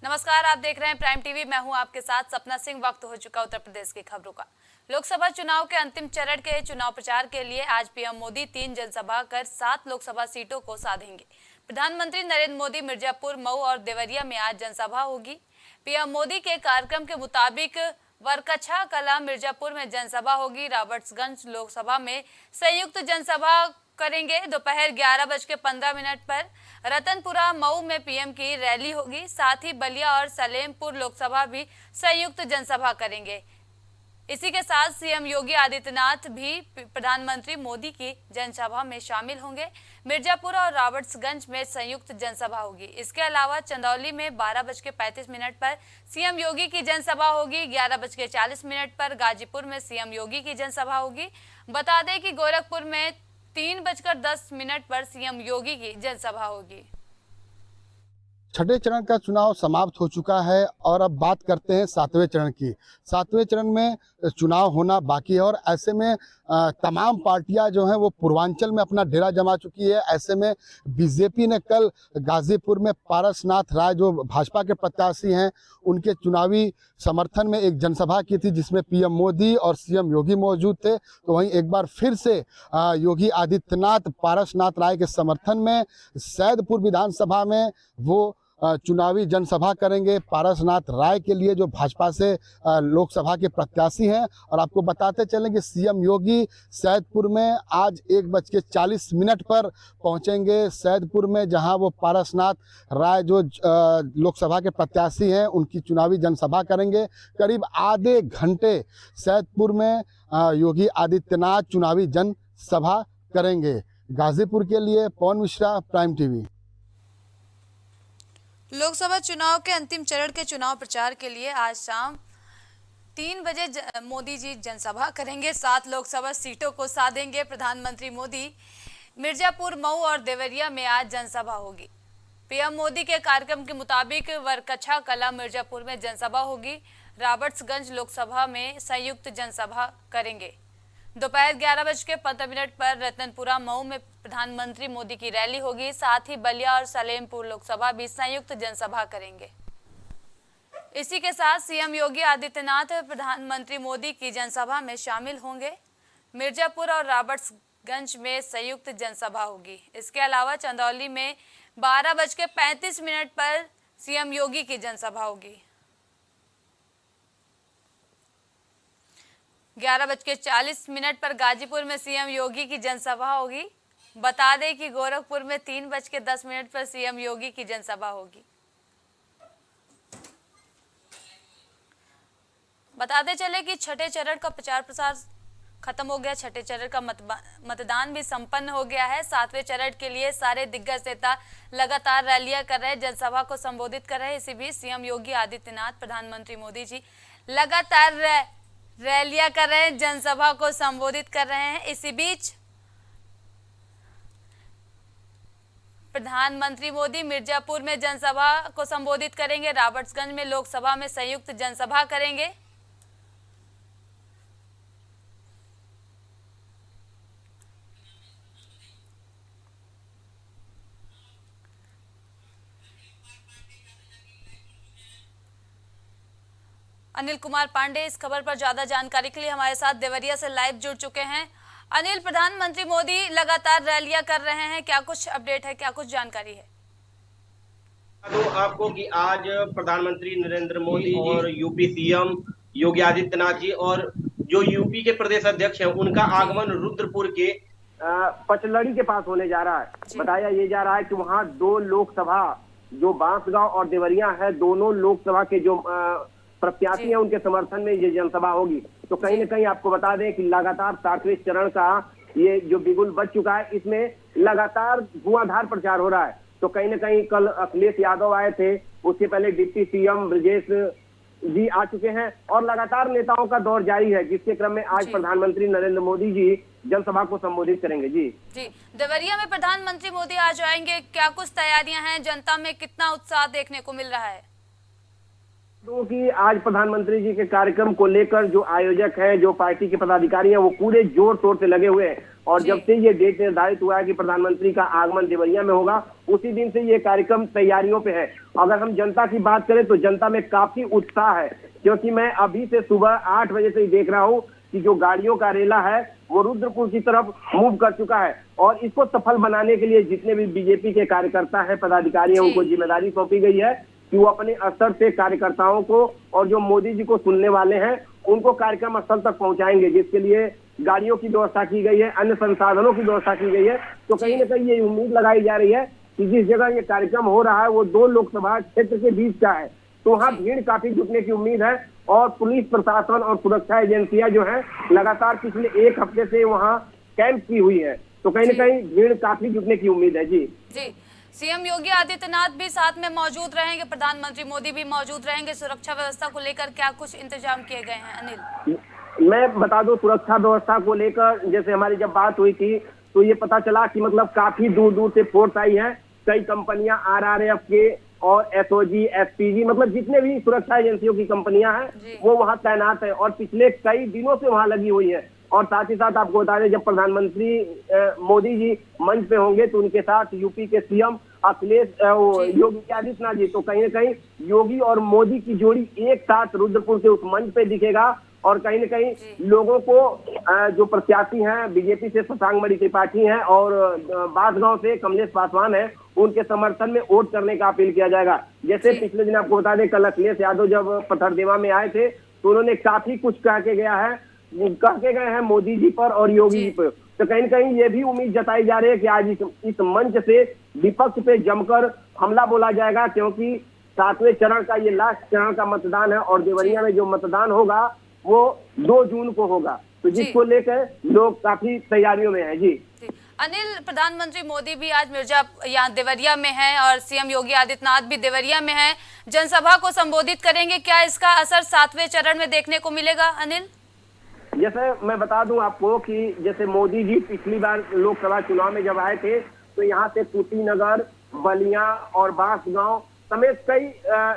नमस्कार, आप देख रहे हैं प्राइम टीवी। मैं हूं आपके साथ सपना सिंह। वक्त हो चुका उत्तर प्रदेश की खबरों का। लोकसभा चुनाव के अंतिम चरण के चुनाव प्रचार के लिए आज पीएम मोदी 3 जनसभा कर 7 लोकसभा सीटों को साधेंगे। प्रधानमंत्री नरेंद्र मोदी मिर्जापुर, मऊ और देवरिया में आज जनसभा होगी। पीएम मोदी के कार्यक्रम के मुताबिक वरकछा कला मिर्जापुर में जनसभा होगी। रॉबर्ट्सगंज लोकसभा में संयुक्त जनसभा करेंगे। दोपहर 11:15 पर रतनपुरा मऊ में पीएम की रैली होगी। साथ ही बलिया और सलेमपुर लोकसभा भी संयुक्त जनसभा करेंगे। इसी के साथ सीएम योगी आदित्यनाथ भी प्रधानमंत्री मोदी की जनसभा में शामिल होंगे। मिर्जापुर और रॉबर्ट्सगंज में संयुक्त जनसभा होगी। इसके अलावा चंदौली में 12:35 पर सीएम योगी की जनसभा होगी। 11:40 पर गाजीपुर में सीएम योगी की जनसभा होगी। बता दें कि गोरखपुर में 3:10 पर सीएम योगी की जनसभा होगी। छठे चरण का चुनाव समाप्त हो चुका है और अब बात करते हैं सातवें चरण की। सातवें चरण में चुनाव होना बाकी है और ऐसे में तमाम पार्टियां जो हैं वो पूर्वांचल में अपना डेरा जमा चुकी है। ऐसे में बीजेपी ने कल गाजीपुर में पारसनाथ राय जो भाजपा के प्रत्याशी हैं उनके चुनावी समर्थन में एक जनसभा की थी जिसमें पीएम मोदी और सीएम योगी मौजूद थे। तो वहीं एक बार फिर से योगी आदित्यनाथ पारसनाथ राय के समर्थन में सैदपुर विधानसभा में वो चुनावी जनसभा करेंगे। पारसनाथ राय के लिए जो भाजपा से लोकसभा के प्रत्याशी हैं। और आपको बताते चलें कि सीएम योगी सैदपुर में आज 1:40 पर पहुंचेंगे। सैदपुर में जहां वो पारसनाथ राय जो लोकसभा के प्रत्याशी हैं उनकी चुनावी जनसभा करेंगे। करीब आधे घंटे सैदपुर में योगी आदित्यनाथ चुनावी जनसभा करेंगे। गाजीपुर के लिए पवन मिश्रा, प्राइम टीवी। लोकसभा चुनाव के अंतिम चरण के चुनाव प्रचार के लिए आज शाम 3 बजे मोदी जी जनसभा करेंगे। 7 लोकसभा सीटों को साधेंगे प्रधानमंत्री मोदी। मिर्जापुर, मऊ और देवरिया में आज जनसभा होगी। पीएम मोदी के कार्यक्रम के मुताबिक वरकछा कला मिर्जापुर में जनसभा होगी। रॉबर्ट्सगंज लोकसभा में संयुक्त जनसभा करेंगे। दोपहर 11:15 पर रतनपुरा मऊ में प्रधानमंत्री मोदी की रैली होगी। साथ ही बलिया और सलेमपुर लोकसभा भी संयुक्त जनसभा करेंगे। इसी के साथ सीएम योगी आदित्यनाथ प्रधानमंत्री मोदी की जनसभा में शामिल होंगे। मिर्जापुर और रॉबर्ट्सगंज में संयुक्त जनसभा होगी। इसके अलावा चंदौली में 12:35 पर सीएम योगी की जनसभा होगी। 11:40 पर गाजीपुर में सीएम योगी की जनसभा होगी। बता दें कि गोरखपुर में 3:10 पर सीएम योगी की जनसभा होगी। बताते चले कि छठे चरण का प्रचार प्रसार खत्म हो गया। छठे चरण का मतदान भी संपन्न हो गया है। 7वें चरण के लिए सारे दिग्गज नेता लगातार रैलियां कर रहे हैं, जनसभा को संबोधित कर रहे हैं। इसी बीच सीएम योगी आदित्यनाथ प्रधानमंत्री मोदी जी लगातार रैलियां कर रहे हैं, जनसभा को संबोधित कर रहे हैं। इसी बीच प्रधानमंत्री मोदी मिर्जापुर में जनसभा को संबोधित करेंगे। रॉबर्ट्सगंज में लोकसभा में संयुक्त जनसभा करेंगे। अनिल कुमार पांडे इस खबर पर ज्यादा जानकारी के लिए हमारे साथ देवरिया से लाइव जुड़ चुके हैं। अनिल, प्रधानमंत्री मोदी लगातार रैलियां कर रहे हैं, क्या कुछ अपडेट है, क्या कुछ जानकारी है? तो आपको कि आज प्रधानमंत्री नरेंद्र मोदी और यूपी सीएम योगी आदित्यनाथ जी और जो यूपी के प्रदेश अध्यक्ष हैं उनका आगमन रुद्रपुर के पचलड़ी के पास होने जा रहा है। बताया ये जा रहा है कि वहाँ 2 लोकसभा जो बांसगांव और देवरिया है, दोनों लोकसभा के जो प्रत्याशी हैं उनके समर्थन में ये जनसभा होगी। तो कहीं न कहीं आपको बता दें कि लगातार 7वें चरण का ये जो बिगुल बज चुका है, इसमें लगातार धुआंधार प्रचार हो रहा है। तो कहीं न कहीं कल अखिलेश यादव आए थे, उससे पहले डिप्टी सीएम ब्रजेश जी आ चुके हैं और लगातार नेताओं का दौर जारी है, जिसके क्रम में आज प्रधानमंत्री नरेंद्र मोदी जी जनसभा को संबोधित करेंगे। जी देवरिया में प्रधानमंत्री मोदी आज आएंगे, क्या कुछ तैयारियां हैं, जनता में कितना उत्साह देखने को मिल रहा है? तो कि आज प्रधानमंत्री जी के कार्यक्रम को लेकर जो आयोजक हैं, जो पार्टी के पदाधिकारी हैं, वो पूरे जोर शोर से लगे हुए हैं। और जब से ये डेट निर्धारित हुआ है कि प्रधानमंत्री का आगमन देवरिया में होगा, उसी दिन से ये कार्यक्रम तैयारियों पे है। अगर हम जनता की बात करें तो जनता में काफी उत्साह है, क्योंकि मैं अभी से सुबह 8 बजे से ही देख रहा हूँ कि जो गाड़ियों का रेला है वो रुद्रपुर की तरफ मूव कर चुका है। और इसको सफल बनाने के लिए जितने भी बीजेपी के कार्यकर्ता है, पदाधिकारी हैं, उनको जिम्मेदारी सौंपी गई है कि वो अपने स्तर से कार्यकर्ताओं को और जो मोदी जी को सुनने वाले हैं उनको कार्यक्रम स्थल तक पहुंचाएंगे, जिसके लिए गाड़ियों की व्यवस्था की गई है, अन्य संसाधनों की व्यवस्था की गई है। तो कहीं ना कहीं ये उम्मीद लगाई जा रही है कि जिस जगह ये कार्यक्रम हो रहा है वो 2 लोकसभा क्षेत्र के बीच का है, तो वहाँ भीड़ काफी जुटने की उम्मीद है। और पुलिस प्रशासन और सुरक्षा एजेंसियां जो है लगातार पिछले 1 हफ्ते से वहाँ कैंप की हुई है, तो कहीं ना कहीं भीड़ काफी जुटने की उम्मीद है। जी सीएम योगी आदित्यनाथ भी साथ में मौजूद रहेंगे, प्रधानमंत्री मोदी भी मौजूद रहेंगे। सुरक्षा व्यवस्था को लेकर क्या कुछ इंतजाम किए गए हैं अनिल? मैं बता दूं, सुरक्षा व्यवस्था को लेकर जैसे हमारी जब बात हुई थी तो ये पता चला कि मतलब काफी दूर दूर से फोर्स आई है। कई कंपनियां RRF के और SOG, SPG, मतलब जितने भी सुरक्षा एजेंसियों की कंपनियां हैं वो वहां तैनात है और पिछले कई दिनों से वहां लगी हुई है। और साथ ही साथ आपको बता दें, जब प्रधानमंत्री मोदी जी मंच पे होंगे तो उनके साथ यूपी के CM अखिलेश योगी आदित्यनाथ जी, तो कहीं ना कहीं योगी और मोदी की जोड़ी एक साथ रुद्रपुर के उस मंच पे दिखेगा। और कहीं ना कहीं लोगों को जो प्रत्याशी हैं बीजेपी से शशांक मणि त्रिपाठी हैं और बांसगांव से कमलेश पासवान है, उनके समर्थन में वोट करने का अपील किया जाएगा। जैसे पिछले दिन आपको बता दें, कल अखिलेश यादव जब पथरदेवा में आए थे तो उन्होंने काफी कुछ कह के गए हैं मोदी जी पर और योगी जी पर। तो कहीं ना कहीं ये भी उम्मीद जताई जा रही है कि आज इस मंच से विपक्ष पे जमकर हमला बोला जाएगा, क्योंकि 7वें चरण का ये लास्ट चरण का मतदान है और देवरिया में जो मतदान होगा वो 2 जून को होगा, तो जिसको लेकर लोग काफी तैयारियों में हैं। जी अनिल, प्रधानमंत्री मोदी भी आज यहाँ देवरिया में है और सीएम योगी आदित्यनाथ भी देवरिया में है, जनसभा को संबोधित करेंगे। क्या इसका असर 7वें चरण में देखने को मिलेगा अनिल? जैसे मैं बता दूं आपको कि जैसे मोदी जी पिछली बार लोकसभा चुनाव में जब आए थे तो यहाँ से कुशीनगर, बलिया और बांसगांव समेत कई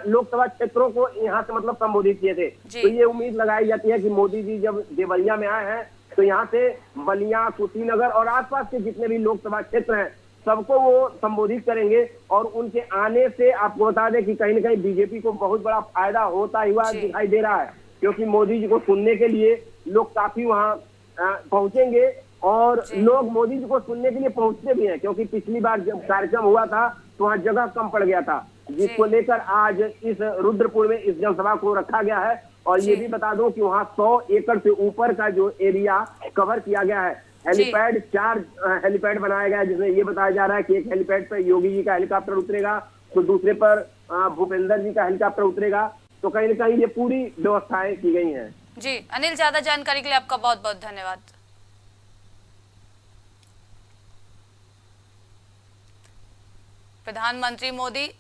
लोकसभा क्षेत्रों को यहाँ से मतलब संबोधित किए थे। तो ये उम्मीद लगाई जाती है कि मोदी जी जब देवरिया में आए हैं तो यहाँ से बलिया, कुशीनगर और आसपास के जितने भी लोकसभा क्षेत्र हैं सबको वो संबोधित करेंगे। और उनके आने से आपको बता दें कि कहीं ना कहीं बीजेपी को बहुत बड़ा फायदा होता हुआ दिखाई दे रहा है, क्योंकि मोदी जी को सुनने के लिए लोग काफी वहाँ पहुंचेंगे और लोग मोदी जी को सुनने के लिए पहुंचते भी हैं, क्योंकि पिछली बार जब कार्यक्रम हुआ था तो वहाँ जगह कम पड़ गया था, जिसको लेकर आज इस रुद्रपुर में इस जनसभा को रखा गया है। और ये भी बता दूं कि वहाँ 100 एकड़ से ऊपर का जो एरिया कवर किया गया है। हेलीपैड 4 हेलीपैड बनाया गया है, जिसमें ये बताया जा रहा है कि एक हेलीपैड पर योगी जी का हेलीकॉप्टर उतरेगा तो दूसरे पर भूपेंद्र जी का हेलीकॉप्टर उतरेगा। तो कहीं ना कहीं ये पूरी व्यवस्थाएं की गई हैं। जी अनिल, ज्यादा जानकारी के लिए आपका बहुत बहुत धन्यवाद। प्रधानमंत्री मोदी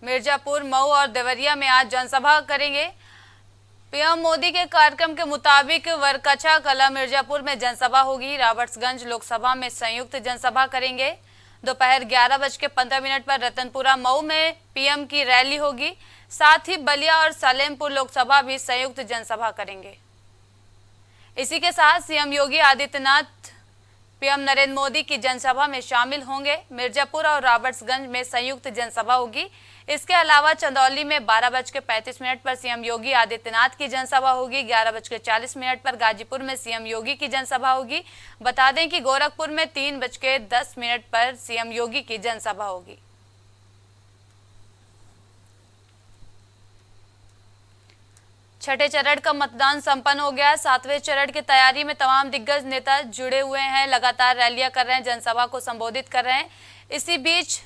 मिर्जापुर, मऊ और देवरिया में आज जनसभा करेंगे। पीएम मोदी के कार्यक्रम के मुताबिक वरकछा कला मिर्जापुर में जनसभा होगी। रॉबर्ट्सगंज लोकसभा में संयुक्त जनसभा करेंगे। दोपहर 11:15 पर रतनपुरा मऊ में पीएम की रैली होगी। साथ ही बलिया और सलेमपुर लोकसभा भी संयुक्त जनसभा करेंगे। इसी के साथ सीएम योगी आदित्यनाथ पीएम नरेंद्र मोदी की जनसभा में शामिल होंगे। मिर्जापुर और रॉबर्ट्सगंज में संयुक्त जनसभा होगी। इसके अलावा चंदौली में 12:35 पर सीएम योगी आदित्यनाथ की जनसभा होगी। 11:40 पर गाजीपुर में सीएम योगी की जनसभा होगी। बता दें कि गोरखपुर में 3:10 पर सीएम योगी की जनसभा होगी। छठे चरण का मतदान संपन्न हो गया। 7वें चरण की तैयारी में तमाम दिग्गज नेता जुड़े हुए हैं, लगातार रैलियां कर रहे हैं, जनसभा को संबोधित कर रहे हैं। इसी बीच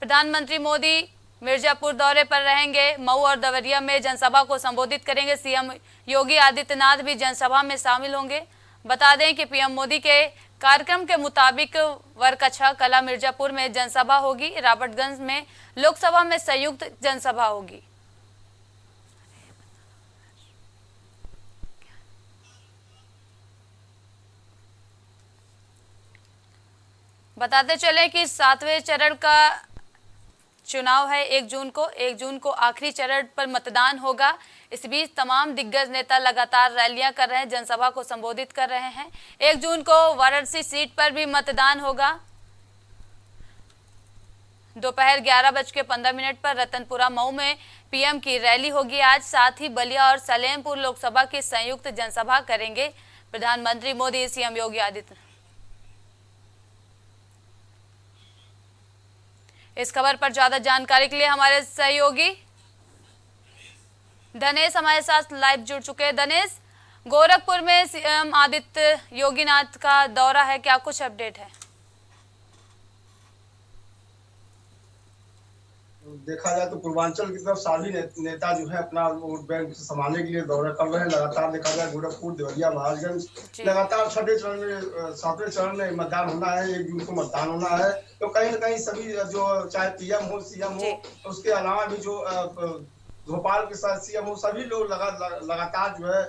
प्रधानमंत्री मोदी मिर्जापुर दौरे पर रहेंगे। मऊ और देवरिया में जनसभा को संबोधित करेंगे। सीएम योगी आदित्यनाथ भी जनसभा में शामिल होंगे। बता दें कि पीएम मोदी के कार्यक्रम के मुताबिक वरकछा कला मिर्जापुर में जनसभा होगी। रॉबर्ट्सगंज में लोकसभा में संयुक्त जनसभा होगी। बताते चले कि 7वें चरण का चुनाव है 1 जून को आखिरी चरण पर मतदान होगा। इस बीच तमाम दिग्गज नेता लगातार रैलियां कर रहे हैं, जनसभा को संबोधित कर रहे हैं। 1 जून को वाराणसी सीट पर भी मतदान होगा। दोपहर 11:15 पर रतनपुरा मऊ में पीएम की रैली होगी आज। साथ ही बलिया और सलेमपुर लोकसभा की संयुक्त जनसभा करेंगे प्रधानमंत्री मोदी, सीएम योगी आदित्यनाथ। इस खबर पर ज्यादा जानकारी के लिए हमारे सहयोगी धनेश हमारे साथ लाइव जुड़ चुके हैं। धनेश, गोरखपुर में सीएम आदित्य योगीनाथ का दौरा है, क्या कुछ अपडेट है? देखा जाए तो पूर्वांचल की तरफ सभी नेता जो है अपना वोट बैंक संभालने के लिए दौरा कर रहे हैं। लगातार देखा जाए गोरखपुर, देवरिया, महाराजगंज लगातार छठे चरण में, सातवें चरण में मतदान होना है। 1 जून को मतदान होना है। तो कहीं न कहीं सभी जो चाहे पीएम हो, सीएम हो, उसके अलावा भी जो भोपाल के साथ सीएम हो, सभी लोग लगातार जो है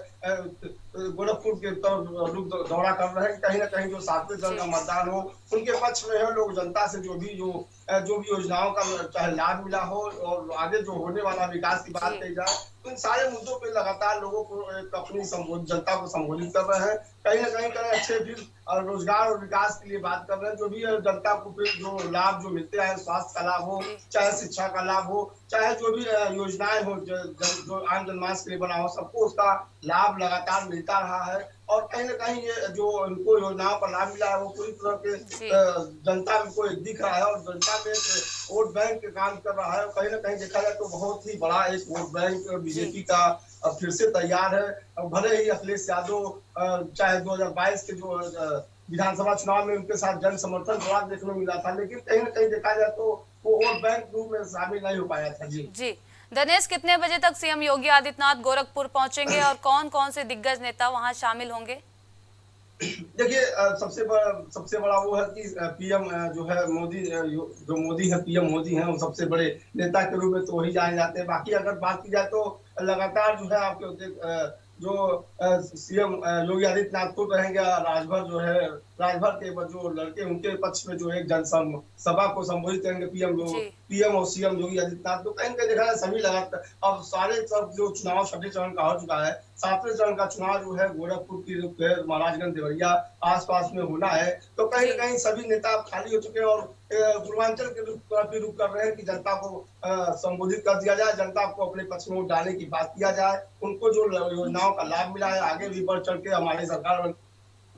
गोरखपुर के तरफ दौरा कर रहे हैं। कहीं ना कहीं जो सातवें चरण का मतदान हो उनके पक्ष में है। लोग जनता से जो भी योजनाओं का चाहे लाभ मिला हो और आगे जो होने वाला विकास की बात कही जाए, इन सारे मुद्दों पे लगातार लोगों को अपनी जनता को संबोधित कर रहे हैं। कहीं ना कहीं अच्छे फिर रोजगार और विकास के लिए बात कर रहे हैं। जो भी जनता को फिर जो लाभ जो मिलते हैं, स्वास्थ्य का लाभ हो, चाहे शिक्षा का लाभ हो, चाहे जो भी योजनाएं हो जो आम जनमानस के लिए बना हो, सबको उसका लाभ लगातार मिलता रहा है। और कहीं ना कहीं ये जो उनको योजनाओं का लाभ मिला है वो पूरी तरह के जनता को दिख रहा है और जनता में वोट बैंक के काम कर रहा है। कहीं ना कहीं देखा जाए तो बहुत ही बड़ा एक वोट बैंक बीजेपी का फिर से तैयार है। भले ही अखिलेश यादव चाहे 2022 के जो विधानसभा चुनाव में उनके साथ जन समर्थन थोड़ा देखने को मिला था, लेकिन कहीं ना कहीं देखा जाए तो वो वोट बैंक रूप में शामिल नहीं हो पाया था। जी धनेश, कितने बजे तक सीएम योगी आदित्यनाथ गोरखपुर पहुंचेंगे और कौन कौन से दिग्गज नेता वहां शामिल होंगे? देखिए, सबसे बड़ा वो है कि पीएम जो है मोदी, जो मोदी है, पीएम मोदी हैं, वो सबसे बड़े नेता के रूप में तो वही जाने जाते हैं। बाकी अगर बात की जाए तो लगातार जो है आपके जो सीएम योगी आदित्यनाथ तो रहेंगे राजभर, जो है राजभर के जो लड़के उनके पक्ष में जो एक जनसभा को संबोधित करेंगे पीएम और सीएम योगी आदित्यनाथ। तो कहीं देखा जाए सभी लगातार अब सारे सब जो चुनाव छठे चरण का हो चुका है, सातवें चरण का चुनाव जो है गोरखपुर की महाराजगंज, देवरिया आसपास में होना है। तो कहीं न कहीं सभी नेता खाली हो चुके हैं और पूर्वांचल के रुख कर रहे हैं कि जनता को संबोधित कर दिया जाए, जनता को अपने पक्ष में वोट डालने की बात किया जाए, उनको जो योजनाओं का लाभ मिला है आगे भी बढ़ चढ़ के हमारी सरकार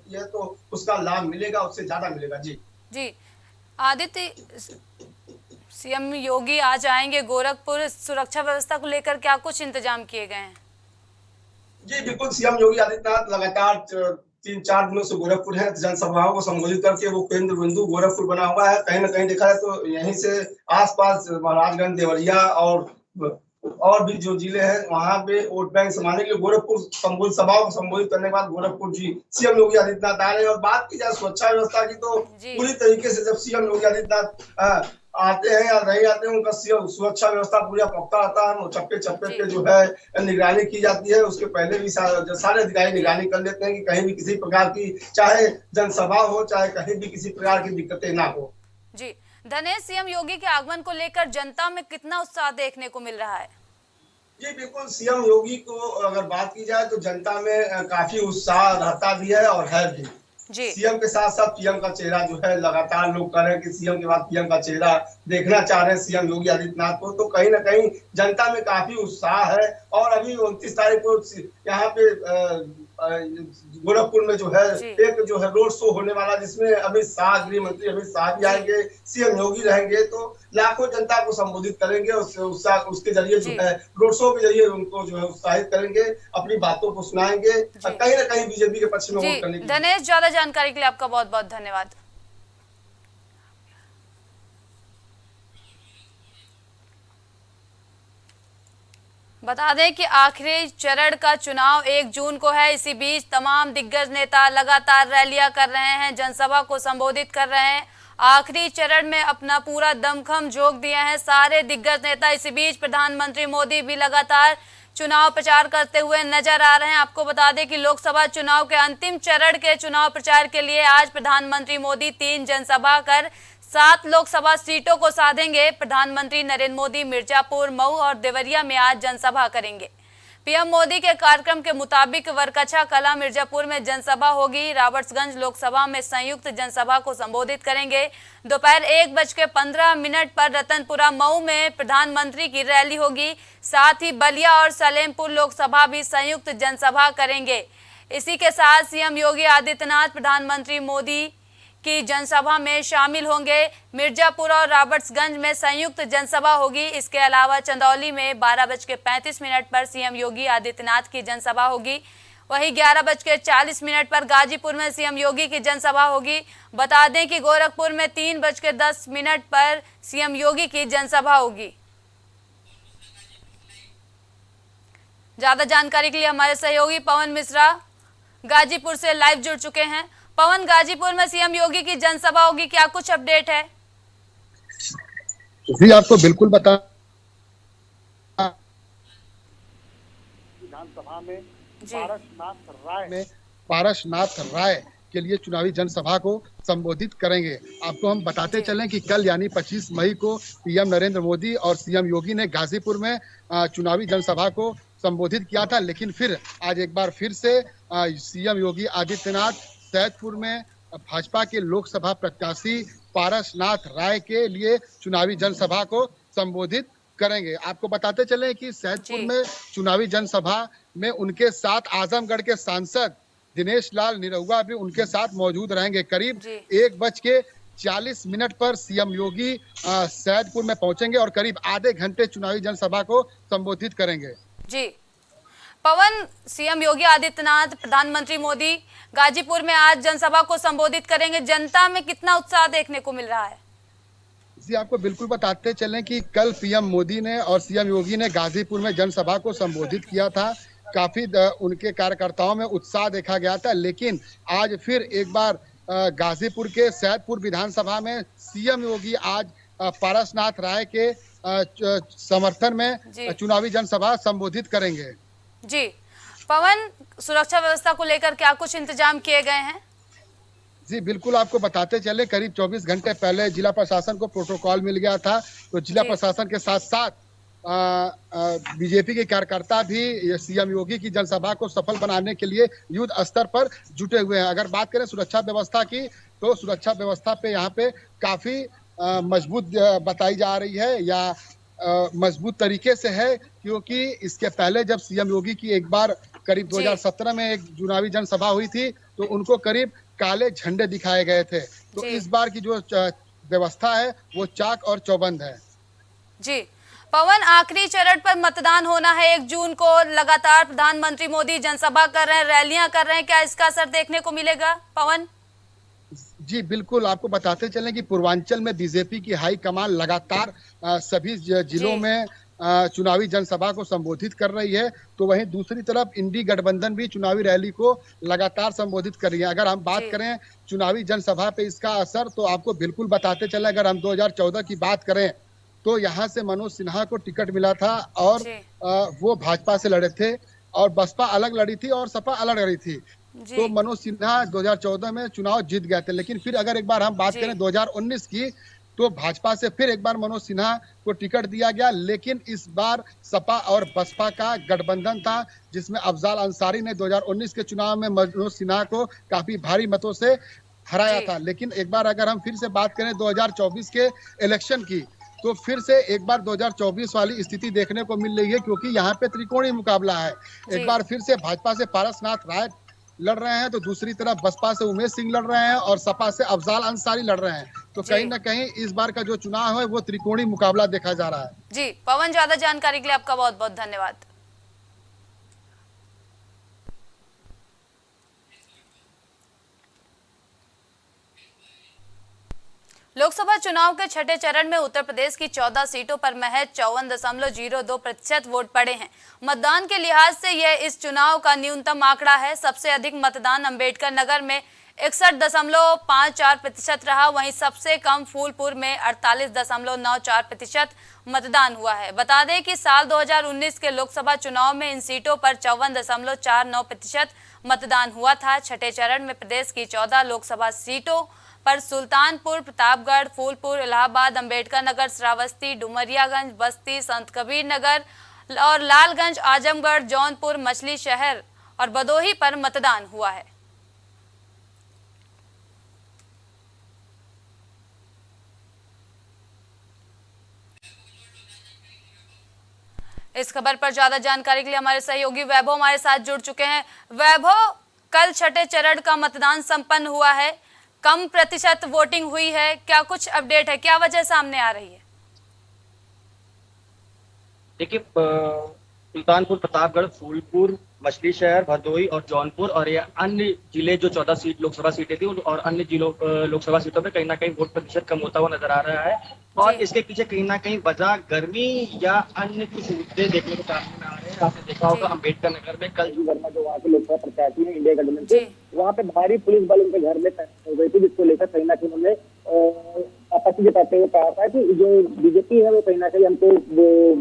ये तो उसका लाभ मिलेगा, उससे ज्यादा मिलेगा। जी आदित्य, सीएम योगी आज आएंगे गोरखपुर, सुरक्षा व्यवस्था को लेकर क्या कुछ इंतजाम किए गए हैं? जी बिल्कुल, सीएम योगी आदित्यनाथ लगातार 3-4 दिनों से गोरखपुर है। जनसभाओं को संबोधित करके वो केंद्र बिंदु गोरखपुर बना हुआ है। कहीं ना कहीं देखा जाए तो यहीं से आसपास महाराजगंज, देवरिया और भी जो जिले हैं वहां पे वोट बैंक संभालने के लिए गोरखपुर सभाओं को संबोधित करने के बाद गोरखपुर सीएम योगी आदित्यनाथ आ रहे हैं। और बात की जाए सुरक्षा व्यवस्था की तो पूरी तरीके से जब सीएम योगी आदित्यनाथ आते हैं या नहीं आते हैं, उनका सुरक्षा व्यवस्था पूरा पक्का रहता है। चप्पे चप्पे पे जो है निगरानी की जाती है। उसके पहले भी सारे अधिकारी निगरानी कर लेते हैं कि कहीं भी किसी प्रकार की चाहे जनसभा हो चाहे कहीं भी किसी प्रकार की दिक्कतें ना हो। जी धनेश, सीएम योगी के आगमन को लेकर जनता में कितना उत्साह देखने को मिल रहा है? जी बिल्कुल, सीएम योगी को अगर बात की जाए तो जनता में काफी उत्साह रहता भी है और है भी। सीएम के साथ साथ पीएम का चेहरा जो है लगातार लोग कह रहे हैं कि सीएम के बाद पीएम का चेहरा देखना चाह रहे हैं सीएम योगी आदित्यनाथ को। तो कहीं ना कहीं जनता में काफी उत्साह है। और अभी 29 तारीख को यहाँ पे गोरखपुर में जो है एक जो है रोड शो होने वाला, जिसमें अमित शाह, गृह मंत्री अमित शाह भी आएंगे, सीएम योगी रहेंगे। तो लाखों जनता को संबोधित करेंगे, उसके जरिए जो है रोड शो के जरिए उनको जो है उत्साहित करेंगे, अपनी बातों को सुनाएंगे, कहीं ना कहीं बीजेपी के पक्ष में वोट करने की। धनेश, ज्यादा जानकारी के लिए आपका बहुत बहुत धन्यवाद। बता दें कि आखिरी चरण का चुनाव 1 जून को है। इसी बीच तमाम दिग्गज नेता लगातार रैलियां कर रहे हैं, जनसभा को संबोधित कर रहे हैं, आखिरी चरण में अपना पूरा दमखम झोंक दिए हैं सारे दिग्गज नेता। इसी बीच प्रधानमंत्री मोदी भी लगातार चुनाव प्रचार करते हुए नजर आ रहे हैं। आपको बता दें कि लोकसभा चुनाव के अंतिम चरण के चुनाव प्रचार के लिए आज प्रधानमंत्री मोदी 3 जनसभा कर 7 लोकसभा सीटों को साधेंगे। प्रधानमंत्री नरेंद्र मोदी मिर्जापुर, मऊ और देवरिया में आज जनसभा करेंगे। पीएम मोदी के कार्यक्रम के मुताबिक वरकछा कला मिर्जापुर में जनसभा होगी। रॉबर्ट्सगंज लोकसभा में संयुक्त जनसभा को संबोधित करेंगे। दोपहर 1:15 पर रतनपुरा मऊ में प्रधानमंत्री की रैली होगी। साथ ही बलिया और सलेमपुर लोकसभा भी संयुक्त जनसभा करेंगे। इसी के साथ सीएम योगी आदित्यनाथ प्रधानमंत्री मोदी की जनसभा में शामिल होंगे। मिर्जापुर और रॉबर्ट्सगंज में संयुक्त जनसभा होगी। इसके अलावा चंदौली में 12:35 पर सीएम योगी आदित्यनाथ की जनसभा होगी। वहीं 11:40 पर गाजीपुर में सीएम योगी की जनसभा होगी। बता दें कि गोरखपुर में 3:10 पर सीएम योगी की जनसभा होगी। ज्यादा जानकारी के लिए हमारे सहयोगी पवन मिश्रा गाजीपुर से लाइव जुड़ चुके हैं। पवन, गाजीपुर में सीएम योगी की जनसभा होगी, क्या कुछ अपडेट है? जी आपको बिल्कुल बता, विधानसभा में पारसनाथ राय के लिए चुनावी जनसभा को संबोधित करेंगे। आपको हम बताते चलें कि कल यानी 25 मई को पीएम नरेंद्र मोदी और सीएम योगी ने गाजीपुर में चुनावी जनसभा को संबोधित किया था, लेकिन फिर आज एक बार फिर से सीएम योगी आदित्यनाथ सैदपुर में भाजपा के लोकसभा प्रत्याशी पारसनाथ राय के लिए चुनावी जनसभा को संबोधित करेंगे। आपको बताते चले कि सैदपुर में चुनावी जनसभा में उनके साथ आजमगढ़ के सांसद दिनेश लाल निरहुआ भी उनके साथ मौजूद रहेंगे। करीब 1:40 पर सीएम योगी सैदपुर में पहुंचेंगे और करीब आधे घंटे चुनावी जनसभा को संबोधित करेंगे। जी पवन, सीएम योगी आदित्यनाथ प्रधानमंत्री मोदी गाजीपुर में आज जनसभा को संबोधित करेंगे। जनता में कितना उत्साह देखने को मिल रहा है? जी आपको बिल्कुल बताते चलें कि कल पीएम मोदी ने और सीएम योगी ने गाजीपुर में जनसभा को संबोधित किया था। काफी उनके कार्यकर्ताओं में उत्साह देखा गया था, लेकिन आज फिर एक बार गाजीपुर के सैदपुर विधानसभा में सीएम योगी आज पारसनाथ राय के समर्थन में चुनावी जनसभा संबोधित करेंगे। जी पवन, सुरक्षा व्यवस्था को लेकर क्या कुछ इंतजाम किए गए हैं? जी बिल्कुल, आपको बताते चले करीब 24 घंटे पहले जिला प्रशासन को प्रोटोकॉल मिल गया था, तो जिला प्रशासन के साथ साथ बीजेपी के कार्यकर्ता भी सीएम योगी की जनसभा को सफल बनाने के लिए युद्ध स्तर पर जुटे हुए हैं। अगर बात करें सुरक्षा व्यवस्था की, तो सुरक्षा व्यवस्था पे यहाँ पे काफी मजबूत बताई जा रही है या मजबूत तरीके से है, क्योंकि इसके पहले जब सीएम योगी की एक बार करीब 2017 में एक चुनावी जनसभा हुई थी, तो उनको करीब काले झंडे दिखाए गए थे। तो इस बार की जो व्यवस्था है वो चाक और चौबंद है। जी पवन, आखिरी चरण पर मतदान होना है 1 जून को। लगातार प्रधानमंत्री मोदी जनसभा कर रहे हैं, रैलियां कर रहे हैं, क्या इसका असर देखने को मिलेगा? पवन जी बिल्कुल, आपको बताते चलें कि पूर्वांचल में बीजेपी की हाई कमान लगातार सभी जिलों में चुनावी जनसभा को संबोधित कर रही है, तो वहीं दूसरी तरफ इंडी गठबंधन भी चुनावी रैली को लगातार संबोधित कर रही है। अगर हम बात करें चुनावी जनसभा पे इसका असर, तो आपको बिल्कुल बताते चले, अगर हम 2014 की बात करें तो यहाँ से मनोज सिन्हा को टिकट मिला था और वो भाजपा से लड़े थे, और बसपा अलग लड़ी थी और सपा अलग लड़ी थी। तो मनोज सिन्हा 2014 में चुनाव जीत गए थे, लेकिन फिर अगर एक बार हम बात करें 2019 की, तो भाजपा से फिर एक बार मनोज सिन्हा को टिकट दिया गया, लेकिन इस बार सपा और बसपा का गठबंधन था, जिसमें अफजाल अंसारी ने 2019 के चुनाव में मनोज सिन्हा को काफी भारी मतों से हराया था। लेकिन एक बार अगर हम फिर से बात करें 2024 के इलेक्शन की, तो फिर से एक बार 2024 वाली स्थिति देखने को मिल रही है, क्योंकि यहाँ पे त्रिकोणीय मुकाबला है। एक बार फिर से भाजपा से पारसनाथ राय लड़ रहे हैं, तो दूसरी तरफ बसपा से उमेश सिंह लड़ रहे हैं और सपा से अफजाल अंसारी लड़ रहे हैं। तो कहीं ना कहीं इस बार का जो चुनाव है वो त्रिकोणीय मुकाबला देखा जा रहा है। जी पवन, ज्यादा जानकारी के लिए आपका बहुत बहुत धन्यवाद। लोकसभा चुनाव के छठे चरण में उत्तर प्रदेश की 14 सीटों पर महज 54.02% वोट पड़े हैं। मतदान के लिहाज से यह इस चुनाव का न्यूनतम आंकड़ा है। सबसे अधिक मतदान अंबेडकर नगर में 61.54% रहा, वहीं सबसे कम फूलपुर में 48.94% मतदान हुआ है। बता दें कि साल 2019 के लोकसभा चुनाव में इन सीटों पर 54.49% मतदान हुआ था। छठे चरण में प्रदेश की 14 लोकसभा सीटों पर सुल्तानपुर, प्रतापगढ़, फूलपुर, इलाहाबाद, अंबेडकर नगर, श्रावस्ती, डुमरियागंज, बस्ती, संत कबीर नगर और लालगंज, आजमगढ़, जौनपुर, मछली शहर और भदोही पर मतदान हुआ है। इस खबर पर ज्यादा जानकारी के लिए हमारे सहयोगी वैभव हमारे साथ जुड़ चुके हैं। वैभव, कल छठे चरण का मतदान संपन्न हुआ है, कम प्रतिशत वोटिंग हुई है, क्या कुछ अपडेट है, क्या वजह सामने आ रही है? देखिए, सुल्तानपुर, प्रतापगढ़, फूलपुर, मछली शहर, भदोही और जौनपुर और ये अन्य जिले जो 14 सीट लोकसभा सीटें थी और अन्य जिलों लोकसभा सीटों में कहीं ना कहीं वोट प्रतिशत कम होता हुआ नजर आ रहा है। और इसके पीछे कहीं ना कहीं वजह गर्मी या अन्य कुछ मुद्दे देखने को सामने आ रहे हैं। आपने देखा होगा अम्बेडकर नगर में कल जी वर्मा जो वहाँ के लोकसभा प्रत्याशी है इंडिया गठबंधन से, वहाँ पे भारी पुलिस बल उनके घर में तैनात हो गई थी, जिसको लेकर कहीं ना कहीं उन्होंने आपत्ति जताते हुए कहा था कि जो बीजेपी है वो कहीं ना कहीं हमको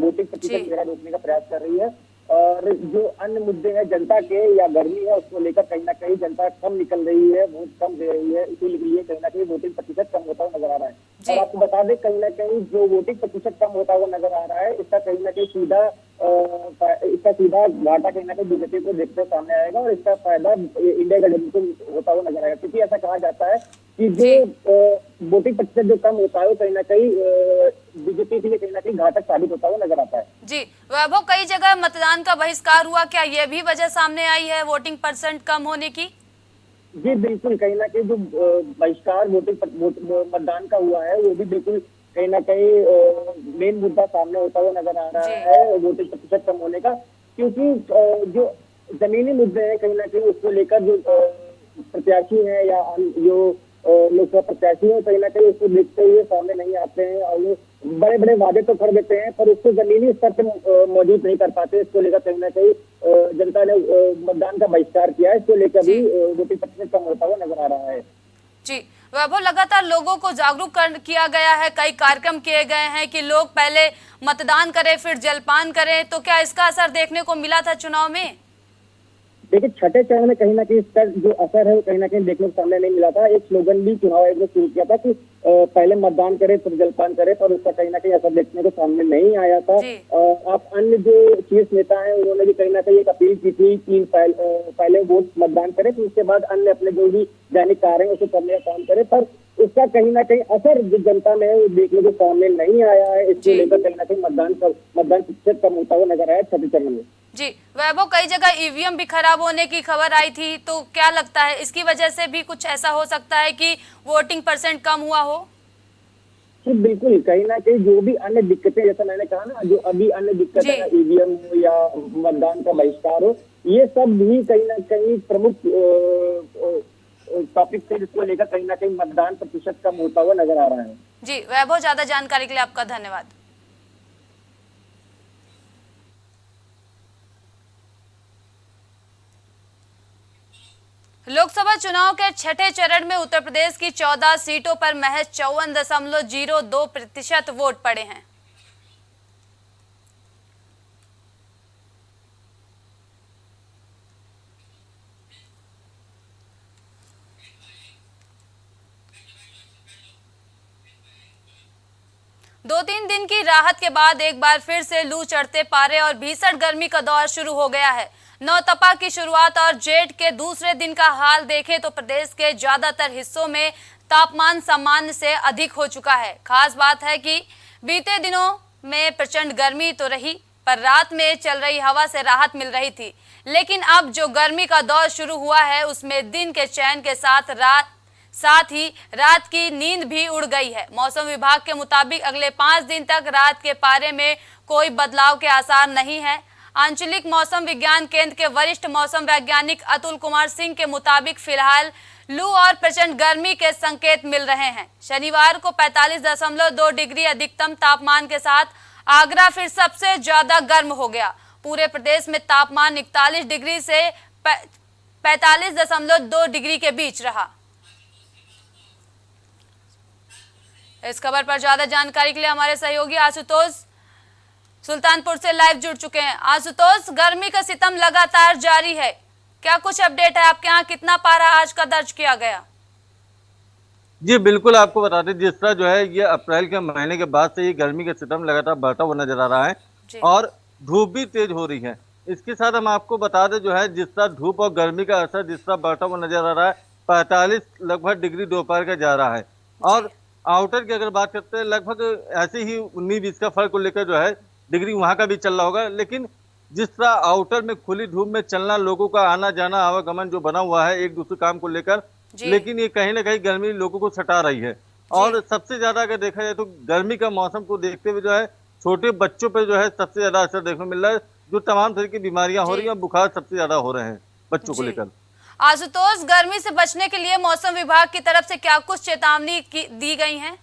वोटिंग प्रतिशत मेरा रोकने का प्रयास कर रही है और जो अन्य मुद्दे हैं जनता के या गर्मी है उसको लेकर कहीं ना कहीं जनता कम निकल रही है, वोट कम दे रही है, इसीलिए कहीं ना कहीं वोटिंग प्रतिशत कम होता हुआ नजर आ रहा है। और आपको बता दें कहीं ना कहीं जो वोटिंग प्रतिशत कम होता हुआ नजर आ रहा है इसका कहीं ना कहीं सीधा घाटा कहीं ना कहीं बीजेपी को देखते हुए सामने आएगा और इसका फायदा इंडिया गठबंधन को होता हुआ नजर आएगा, क्योंकि ऐसा कहा जाता है कि जो वोटिंग प्रतिशत जो कम होता है कहीं ना कहीं बीजेपी के लिए कहीं ना कहीं घातक साबित होता हुआ नजर आता है। जी वैभव, कई जगह मतदान का बहिष्कार हुआ, क्या ये भी वजह सामने आई है वोटिंग परसेंट कम होने की? जी बिल्कुल, कहीं ना कहीं जो बहिष्कार मतदान का हुआ है वो भी बिल्कुल कहीं ना कहीं मेन मुद्दा सामने होता हुआ नजर आ रहा है वोटिंग प्रतिशत कम होने का, क्योंकि जो जमीनी मुद्दे हैं कहीं ना कहीं उसको लेकर जो प्रत्याशी है या जो लोकसभा प्रत्याशी है कहीं ना कहीं उसको देखते हुए सामने नहीं आते हैं और वो बड़े बड़े वादे तो कर देते हैं पर उसको जमीनी स्तर पर मौजूद नहीं कर पाते। इसको लेकर कहीं ना कहीं जनता ने मतदान का बहिष्कार किया है, इसको लेकर भी वोटिंग प्रतिशत कम होता हुआ नजर आ रहा है। जी वैभव, लगातार लोगों को जागरूक किया गया है, कई कार्यक्रम किए गए हैं कि लोग पहले मतदान करें फिर जलपान करें, तो क्या इसका असर देखने को मिला था चुनाव में? देखिए, छठे चरण में कहीं ना कहीं इसका जो असर है वो कहीं ना कहीं देखने को सामने नहीं मिला था। एक स्लोगन भी चुनाव आयोग ने शुरू किया था कि पहले मतदान करें फिर जलपान करें, पर उसका कहीं ना कहीं असर देखने को सामने नहीं आया था। आप अन्य जो शीर्ष नेता हैं उन्होंने भी कहीं ना कहीं एक अपील की थी कि पहले वोट मतदान करें फिर उसके बाद अन्य अपने जो भी दैनिक कार्य है उसे करने का काम करें, पर उसका कहीं ना कहीं असर जो जनता में वो देखने को सामने नहीं आया है। इसको लेकर कहीं ना कहीं मतदान प्रतिशत कम होता हुआ नजर आया छठे चरण में। जी वैभव, कई जगह ईवीएम भी खराब होने की खबर आई थी, तो क्या लगता है इसकी वजह से भी कुछ ऐसा हो सकता है कि वोटिंग परसेंट कम हुआ हो? जी बिल्कुल, कहीं ना कहीं जो भी अन्य दिक्कतें जैसा मैंने कहा ना, जो अभी अन्य दिक्कतें ईवीएम हो या मतदान का बहिष्कार हो, ये सब भी कहीं ना कहीं प्रमुख टॉपिक थे जिसको लेकर कहीं ना कहीं मतदान प्रतिशत कम होता हुआ नजर आ रहा है। जी वैभव, ज्यादा जानकारी के लिए आपका धन्यवाद। लोकसभा चुनाव के छठे चरण में उत्तर प्रदेश की 14 सीटों पर महज 54.02% वोट पड़े हैं। दो तीन दिन की राहत के बाद एक बार फिर से लू चढ़ते पारे और भीषण गर्मी का दौर शुरू हो गया है। नौतपा की शुरुआत और जेठ के दूसरे दिन का हाल देखें तो प्रदेश के ज्यादातर हिस्सों में तापमान सामान्य से अधिक हो चुका है। खास बात है कि बीते दिनों में प्रचंड गर्मी तो रही, पर रात में चल रही हवा से राहत मिल रही थी, लेकिन अब जो गर्मी का दौर शुरू हुआ है उसमें दिन के चैन के साथ ही रात की नींद भी उड़ गई है। मौसम विभाग के मुताबिक अगले 5 दिन तक रात के पारे में कोई बदलाव के आसार नहीं है। आंचलिक मौसम विज्ञान केंद्र के वरिष्ठ मौसम वैज्ञानिक अतुल कुमार सिंह के मुताबिक फिलहाल लू और प्रचंड गर्मी के संकेत मिल रहे हैं। शनिवार को 45.2 डिग्री अधिकतम तापमान के साथ आगरा फिर सबसे ज्यादा गर्म हो गया। पूरे प्रदेश में तापमान 41 डिग्री से 45.2 डिग्री के बीच रहा। इस खबर पर ज्यादा जानकारी के लिए हमारे सहयोगी आशुतोष सुल्तानपुर से लाइव जुड़ चुके हैं। आशुतोष, गर्मी का सितम लगातार जारी है, क्या कुछ अपडेट है? आपके यहाँ कितना पारा आज का दर्ज किया गया? जी बिल्कुल, आपको बता दें जिस तरह जो है ये अप्रैल के महीने के बाद से ये गर्मी का सितम लगातार बढ़ता हुआ नजर आ रहा है जी। और धूप भी तेज हो रही है। इसके साथ हम आपको बता दें जो है जिस तरह धूप और गर्मी का असर जिस तरह बढ़ता हुआ नजर आ रहा है, 45 लगभग डिग्री दोपहर का जा रहा है। और आउटर की अगर बात करते हैं लगभग ऐसे ही 19-20 का फर्क को लेकर जो है डिग्री वहां का भी चल रहा होगा। लेकिन जिस तरह आउटर में खुली धूप में चलना, लोगों का आना जाना आवागमन जो बना हुआ है एक दूसरे काम को लेकर, लेकिन ये कहीं ना कहीं गर्मी लोगों को सता रही है। और सबसे ज्यादा अगर देखा जाए तो गर्मी का मौसम को देखते हुए जो है छोटे बच्चों पे जो है सबसे ज्यादा असर देखने को मिल रहा है, जो तमाम तरह की बीमारियां हो रही हैं, बुखार सबसे ज्यादा हो रहे हैं बच्चों को लेकर। आशुतोष, गर्मी से बचने के लिए मौसम विभाग की तरफ से क्या कुछ चेतावनी दी गई है?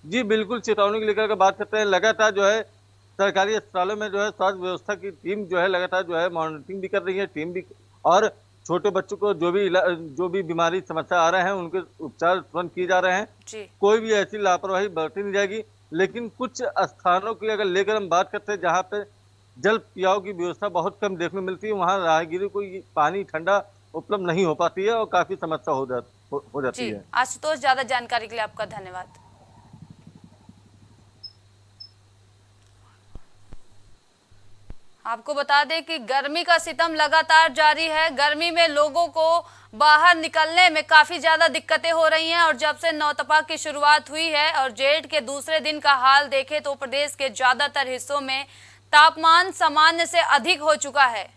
जी बिल्कुल, चेतावनी को लेकर बात करते हैं, लगातार जो है सरकारी अस्पतालों में जो है स्वास्थ्य व्यवस्था की टीम जो है लगातार जो है मॉनिटरिंग भी कर रही है टीम भी, और छोटे बच्चों को जो भी बीमारी समस्या आ रहे हैं उनके उपचार तुरंत किए जा रहे हैं। कोई भी ऐसी लापरवाही बरती नहीं जाएगी। लेकिन कुछ स्थानों की अगर लेकर हम बात करते हैं जहाँ पे जल पियाव की व्यवस्था बहुत कम देखने को मिलती है, वहाँ राहगीरों को पानी ठंडा उपलब्ध नहीं हो पाती है और काफी समस्या हो जाती है। आशुतोष, ज्यादा जानकारी के लिए आपका धन्यवाद। आपको बता दें कि गर्मी का सितम लगातार जारी है। गर्मी में लोगों को बाहर निकलने में काफी ज्यादा दिक्कतें हो रही हैं और जब से नौतपा की शुरुआत हुई है और जेठ के दूसरे दिन का हाल देखें तो प्रदेश के ज्यादातर हिस्सों में तापमान सामान्य से अधिक हो चुका है।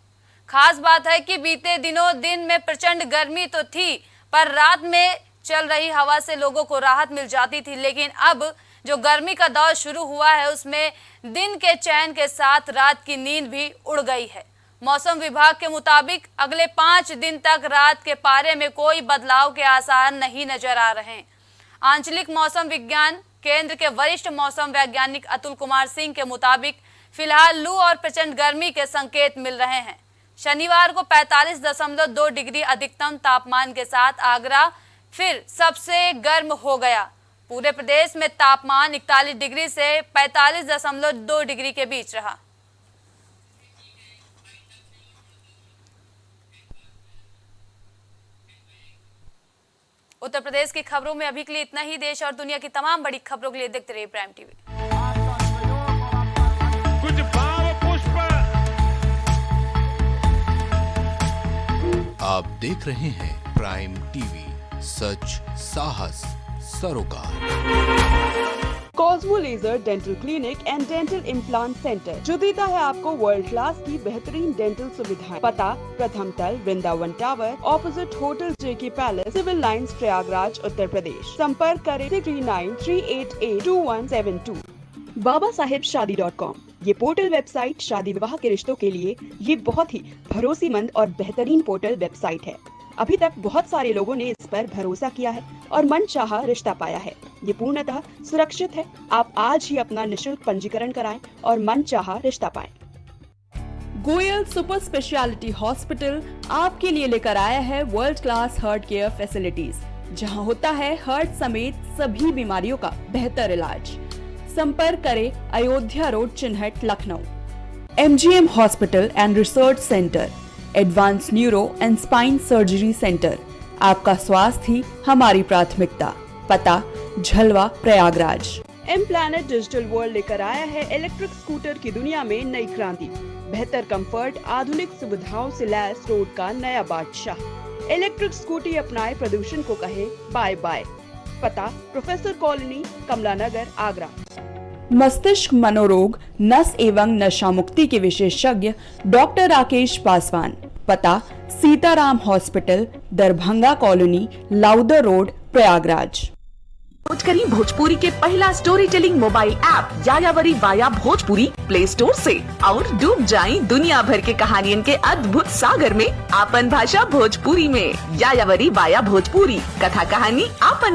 खास बात है कि बीते दिनों दिन में प्रचंड गर्मी तो थी, पर रात में चल रही हवा से लोगों को राहत मिल जाती थी। लेकिन अब जो गर्मी का दौर शुरू हुआ है उसमें दिन के चैन के साथ रात की नींद भी उड़ गई है। मौसम विभाग के मुताबिक अगले 5 दिन तक रात के पारे में कोई बदलाव के आसार नहीं नजर आ रहे हैं। आंचलिक मौसम विज्ञान केंद्र के वरिष्ठ मौसम वैज्ञानिक अतुल कुमार सिंह के मुताबिक फिलहाल लू और प्रचंड गर्मी के संकेत मिल रहे हैं। शनिवार को 45.2 डिग्री अधिकतम तापमान के साथ आगरा फिर सबसे गर्म हो गया। पूरे प्रदेश में तापमान 41 डिग्री से 45.2 डिग्री के बीच रहा। उत्तर प्रदेश की खबरों में अभी के लिए इतना ही। देश और दुनिया की तमाम बड़ी खबरों के लिए देखते रहिए प्राइम टीवी। कुछ भाव पुष्प। आप देख रहे हैं प्राइम टीवी, सच साहस सरोकार। Cosmo laser dental clinic and dental implant centre जो देता है आपको वर्ल्ड क्लास की बेहतरीन डेंटल सुविधाएं। पता प्रथम तल वृंदावन टावर ऑपोजिट होटल जेके palace, civil lines, Prayagraj, Uttar Pradesh. संपर्क करें 6938882172। बाबा साहेब शादी.com ये पोर्टल वेबसाइट शादी विवाह के रिश्तों के लिए ये बहुत ही भरोसेमंद और बेहतरीन पोर्टल वेबसाइट है। अभी तक बहुत सारे लोगों ने इस पर भरोसा किया है और मनचाहा रिश्ता पाया है। ये पूर्णतः सुरक्षित है। आप आज ही अपना निशुल्क पंजीकरण कराएं और मनचाहा रिश्ता पाएं। गोयल सुपर स्पेशलिटी हॉस्पिटल आपके लिए लेकर आया है world class heart care facilities, जहां होता है हार्ट समेत सभी बीमारियों का बेहतर इलाज। संपर्क करें Ayodhya road, Chinhat, Lucknow. MGM hospital and research centre, advance neuro and spine surgery centre. आपका स्वास्थ्य ही हमारी प्राथमिकता। पता Jhalwa, Prayagraj. M planet digital world लेकर आया है इलेक्ट्रिक स्कूटर की दुनिया में नई क्रांति। बेहतर कंफर्ट, आधुनिक सुविधाओं से लैस रोड का नया बादशाह। इलेक्ट्रिक स्कूटी अपनाए, प्रदूषण को कहे बाय बाय। पता प्रोफेसर कॉलोनी, कमला नगर, आगरा। मस्तिष्क मनोरोग, नस एवं नशा मुक्ति के विशेषज्ञ डॉक्टर राकेश पासवान। पता Sitaram hospital, Darbhanga colony, Lowther road, Prayagraj. खोज करी भोजपुरी के पहला story telling mobile app Yayavari via Bhojpuri play store से और डूब जाएं दुनिया भर के कहानियन के अद्भुत सागर में आपन भाषा भोजपुरी में। यायावरी वाया भोजपुरी, कथा कहानी आपन